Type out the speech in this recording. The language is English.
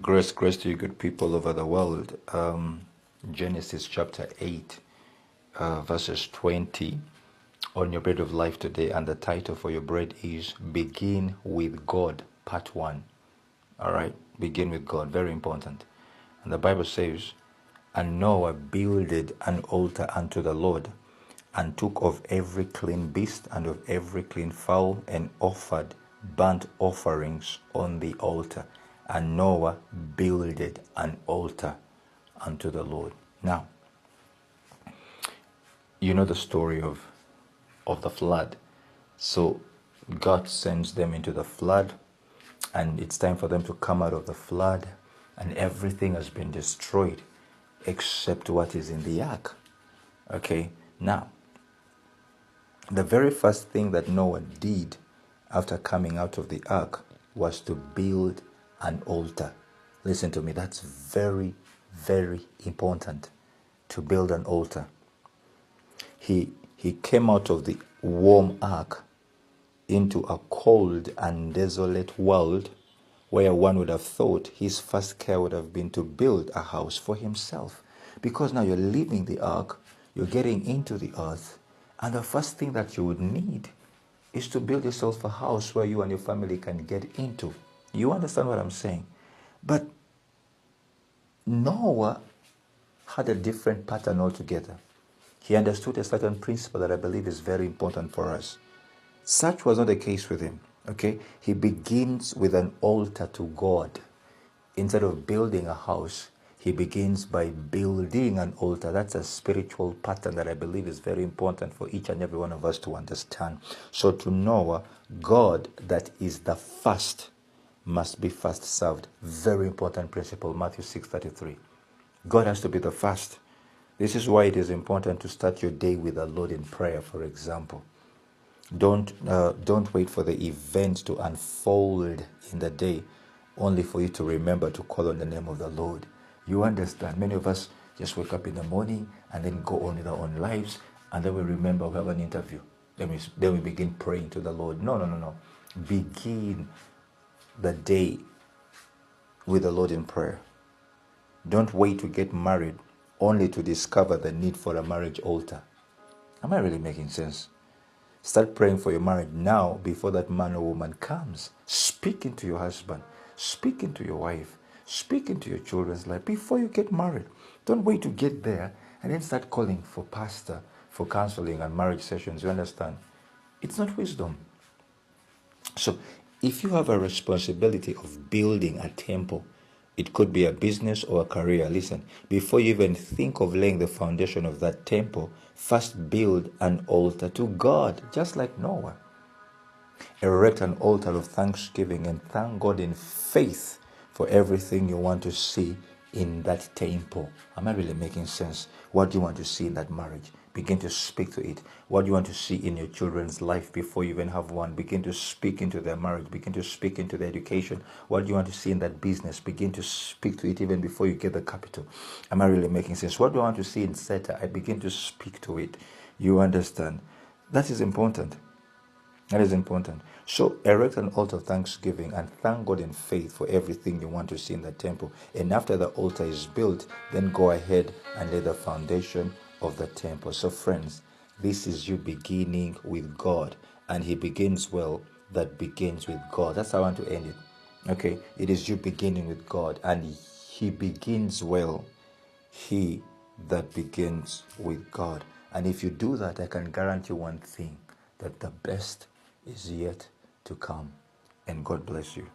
Grace to you, good people over the world. Genesis chapter 8, verses 20 on your bread of life today. And the title for your bread is Begin with God, part 1. All right, begin with God, very important. And the Bible says, And Noah builded an altar unto the Lord, and took of every clean beast and of every clean fowl, and offered burnt offerings on the altar. And Noah builded an altar unto the Lord. Now, you know the story of the flood. So God sends them into the flood, and it's time for them to come out of the flood, and everything has been destroyed except what is in the ark. Okay, now, the very first thing that Noah did after coming out of the ark was to build an altar. Listen to me, that's very, very important, to build an altar. He came out of the warm ark into a cold and desolate world where one would have thought his first care would have been to build a house for himself. Because now you're leaving the ark, you're getting into the earth, and the first thing that you would need is to build yourself a house where you and your family can get into. You understand what I'm saying? But Noah had a different pattern altogether. He understood a certain principle that I believe is very important for us. Such was not the case with him. Okay? He begins with an altar to God. Instead of building a house, he begins by building an altar. That's a spiritual pattern that I believe is very important for each and every one of us to understand. So to Noah, God that is the first must be first served. Very important principle, Matthew 6:33. God has to be the first. This is why it is important to start your day with the Lord in prayer, for example. Don't wait for the event to unfold in the day only for you to remember to call on the name of the Lord. You understand? Many of us just wake up in the morning and then go on with our own lives, and then we remember we have an interview. Then we begin praying to the Lord. No. Begin the day with the Lord in prayer. Don't wait to get married only to discover the need for a marriage altar. Am I really making sense? Start praying for your marriage now before that man or woman comes. Speak into your husband. Speak into your wife. Speak into your children's life before you get married. Don't wait to get there and then start calling for pastor, for counseling and marriage sessions. You understand? It's not wisdom. So if you have a responsibility of building a temple, it could be a business or a career. Listen, before you even think of laying the foundation of that temple, first build an altar to God, just like Noah. Erect an altar of thanksgiving and thank God in faith for everything you want to see in that temple. Am I really making sense? What do you want to see in that marriage? Begin to speak to it. What do you want to see in your children's life before you even have one? Begin to speak into their marriage. Begin to speak into their education. What do you want to see in that business? Begin to speak to it even before you get the capital. Am I really making sense? What do I want to see in SETA? I begin to speak to it. You understand? That is important. That is important. So erect an altar of thanksgiving and thank God in faith for everything you want to see in the temple. And after the altar is built, then go ahead and lay the foundation of the temple. So friends, this is you beginning with God. And he begins well that begins with God. That's how I want to end it. Okay, it is you beginning with God. And he begins well. He that begins with God. And if you do that, I can guarantee one thing, that the best is yet to come. And God bless you.